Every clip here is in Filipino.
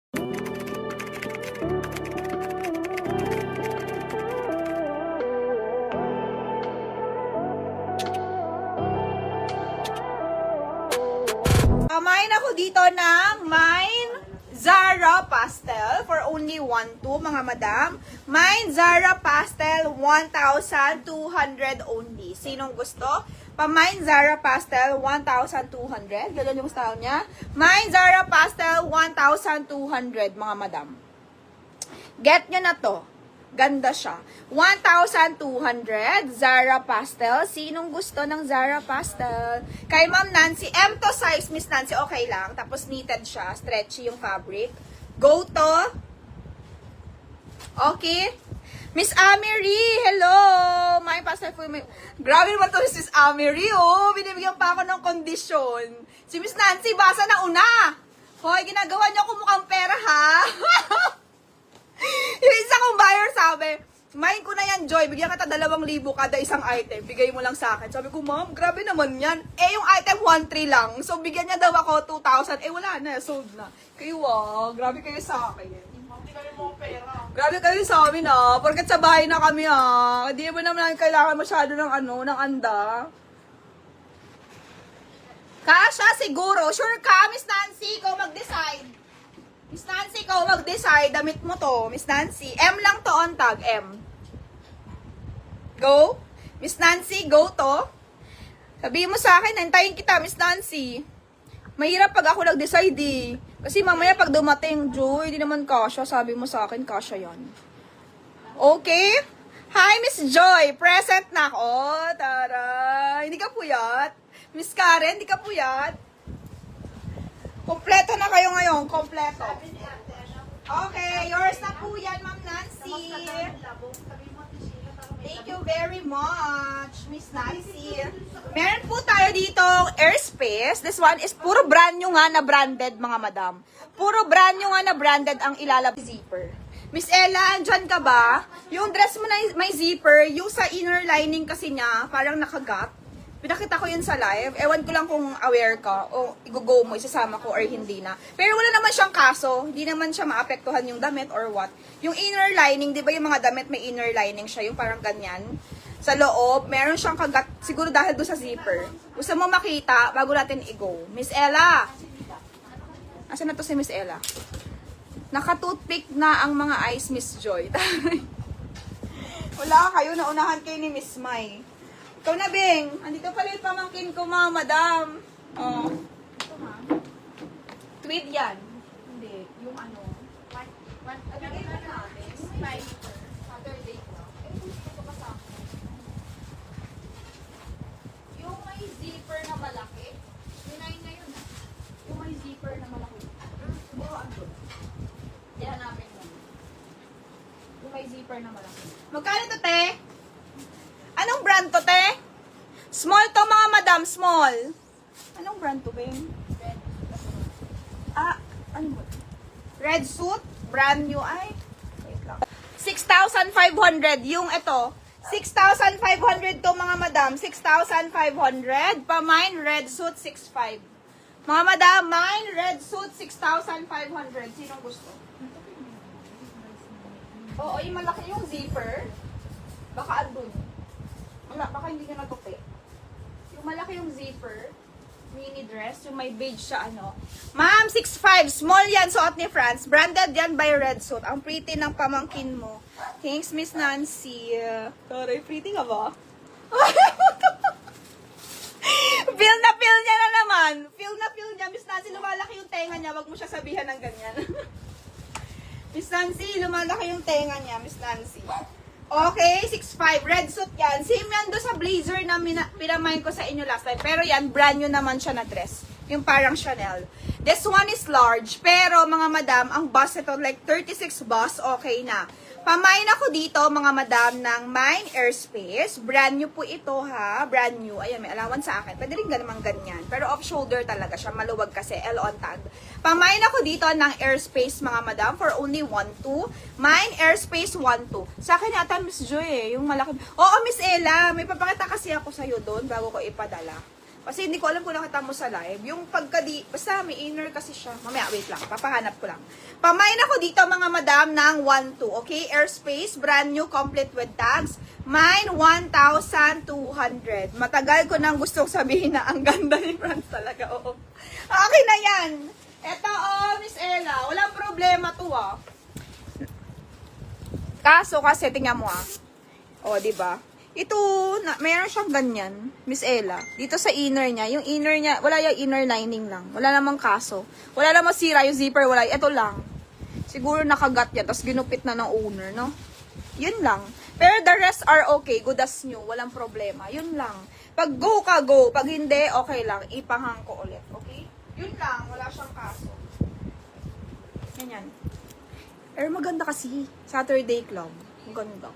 Kumain ako dito ng Mine Zara Pastel for only 1,200 mga madam. Mine Zara Pastel 1,200 only. Sinong gusto? Mine Zara Pastel 1,200. Ganyan yung gusto niya. Mine Zara Pastel 1,200 mga madam. Get nyo na to. Ganda siya. 1,200 Zara Pastel. Sinong gusto ng Zara Pastel? Kay Ma'am Nancy. M to size, Miss Nancy. Okay lang. Tapos knitted siya. Stretchy yung fabric. Go to. Okay. Miss Amery. Hello. My pastel for me. Grabe naman to Miss Amery. Oh. Binibigyan pa ako ng kondisyon. Si Miss Nancy, basa na una. Hoy, ginagawa niyo ako mukhang pera, ha? Yung isa kong buyer sabi, main ko na yan, Joy. Bigyan kita 2,000 kada isang item. Bigay mo lang sa akin. Sabi ko, ma'am, grabe naman yan. Eh, yung item 1,300 lang. So, bigyan niya daw ako 2,000. Eh, wala na. Sold na. Kayo, grabe kayo sa akin. Hindi kayo mo pera. Grabe kayo sa amin, Porkat sa bahay na kami, Hindi mo naman kailangan masyado ng ng anda. Kasha, siguro. Sure ka, Miss Nancy? Ikaw mag-decide. Miss Nancy, ikaw mag-decide. Damit mo to, Miss Nancy. M lang to on tag, M. Go. Miss Nancy, go to. Sabihin mo sa akin, hintayin kita, Miss Nancy. Mahirap pag ako nag-decide, eh. Kasi mamaya pag dumating, Joy, hindi naman kasha. Sabi mo sa akin, kasha yan. Okay? Hi, Miss Joy. Present na ako. Tara. Hindi ka puyat. Miss Karen, hindi ka puyat. Kompleto na kayo ngayon. Kompleto. Okay, yours na po yan, Ma'am Nancy. Thank you very much, Miss Nancy. Meron po tayo dito airspace. This one is puro brand new nga na branded, mga madam. Puro brand new nga na branded ang ilalabas zipper. Miss Ella, andyan ka ba? Yung dress mo na may zipper, yung sa inner lining kasi niya, parang nakagat. Pinakita ko yun sa live. Ewan ko lang kung aware ka o i-go mo, isasama ko or hindi na. Pero wala naman siyang kaso. Hindi naman siya maapektuhan yung damit or what. Yung inner lining, di ba yung mga damit may inner lining siya, yung parang ganyan. Sa loob, meron siyang kagat, siguro dahil doon sa zipper. Gusto mo makita bago natin i-go. Miss Ella! Asan na to si Miss Ella? Naka-toothpick na ang mga eyes, Miss Joy. Wala kayo, naunahan kayo ni Miss Mai. Ikaw na, Bing. Andito pala yung pamangkin ko, mga madam. Oh. Ito, ha? Tweed yan. Hindi. Yung ano. Agagay na natin. Saturday ko. Ito pa sa akin. Yung may zipper na malaki. Yun ay ngayon, ha? Yung may zipper na malaki. Siguro ando. Yan namin yun. Yung may zipper na malaki. Magkano ito, te? Anong brand to, te? Small to, mga madam. Small. Anong brand to, Bing? Red. Ano ba? Red suit. Brand new. Ay. Wait lang. 6,500. Yung ito. 6,500 to, mga madam. 6,500. Pa-mine, red suit, 6,500. Mga madam, mine, red suit, 6,500. Sinong gusto? Oo, yung malaki yung zipper. Baka andun. Wala, baka hindi ka natupi. Yung malaki yung zipper, mini dress, yung may beige siya, ano. Ma'am, 6'5", small yan, suot ni Franz. Branded yan by Red Suit. Ang pretty ng pamangkin mo. Thanks, Miss Nancy. Sorry, pretty ka ba? Feel na feel niya na naman. Feel na feel niya. Miss Nancy, lumalaki yung tenga niya. Wag mo siya sabihan ng ganyan. Miss Nancy, lumalaki yung tenga niya, Miss Nancy. Okay, 6'5", red suit yan. Same yan doon sa blazer na pinamain ko sa inyo last time. Pero yan, brand new naman siya na dress. Yung parang Chanel. This one is large. Pero mga madam, ang bust ito, like 36 bust, okay na. Pamain ako dito, mga madam, ng Mine Airspace. Brand new po ito, ha? Brand new. Ayan, may allowance sa akin. Pwede rin naman ganyan. Pero off-shoulder talaga siya. Maluwag kasi. L on tag. Pamain ako dito ng Airspace, mga madam, for only 1,200. Mine Airspace 1,200. Sa akin yata, Miss Joy, yung malaki. Oo, Miss Ella, may papakita kasi ako sa'yo doon bago ko ipadala. Kasi hindi ko alam kung nakita mo sa live. Yung basta may inner kasi siya. Mamaya, wait lang. Papahanap ko lang. Pamain ako dito mga madam ng 1.2. Okay? Airspace, brand new, complete with tags. Mine, 1,200. Matagal ko nang gustong sabihin na ang ganda ni Franz talaga. Oo. Okay na yan. Eto, Miss Ella. Walang problema to, Kaso kasi, tingnan mo, diba? Ito, mayroon siyang ganyan, Miss Ella. Dito sa inner niya, yung inner niya, wala yung inner lining lang. Wala namang kaso. Wala namang sira yung zipper, wala. Ito lang. Siguro nakagat yan, tapos ginupit na ng owner, no? Yun lang. Pero the rest are okay, good as new, walang problema. Yun lang. Pag go ka, go. Pag hindi, okay lang. Ipahang ko ulit, okay? Yun lang, wala siyang kaso. Ganyan. Pero maganda kasi. Saturday Club. Maganda.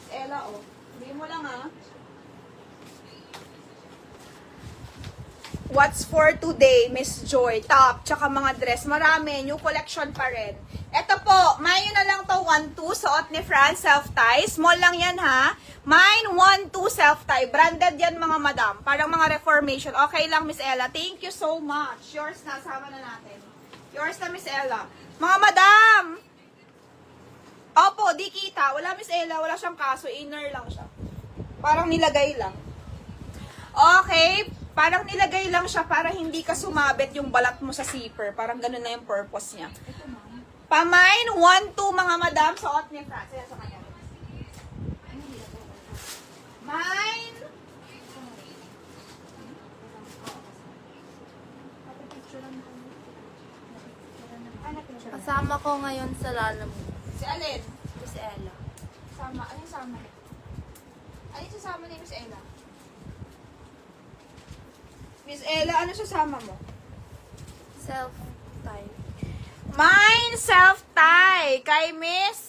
Ella, Hindi mo lang, What's for today, Miss Joy? Top, tsaka mga dress. Marami. New collection pa rin. Ito po, mine na lang to 1.2. Suot ni Franz, self-tie. Small lang yan, ha? Mine, 1.2 self-tie. Branded yan, mga madam. Parang mga reformation. Okay lang, Miss Ella. Thank you so much. Yours na. Sama na natin. Yours na, Miss Ella. Mga madam! Opo, di kita. Wala, Miss Ella. Wala siyang kaso. Inner lang siya. Parang nilagay lang. Okay. Parang nilagay lang siya para hindi ka sumabit yung balat mo sa zipper. Parang ganun na yung purpose niya. Pamain, 1.2 mga madam. Suot ni Franz. Ayan sa kanya. Mine. Kasama ko ngayon sa Lalamove. Si Alin? Miss Ella. Sama. Ano yung sama? Ano yung sasama ni Miss Ella? Miss Ella, ano sasama mo? Self-tie. Mine self-tie kay Miss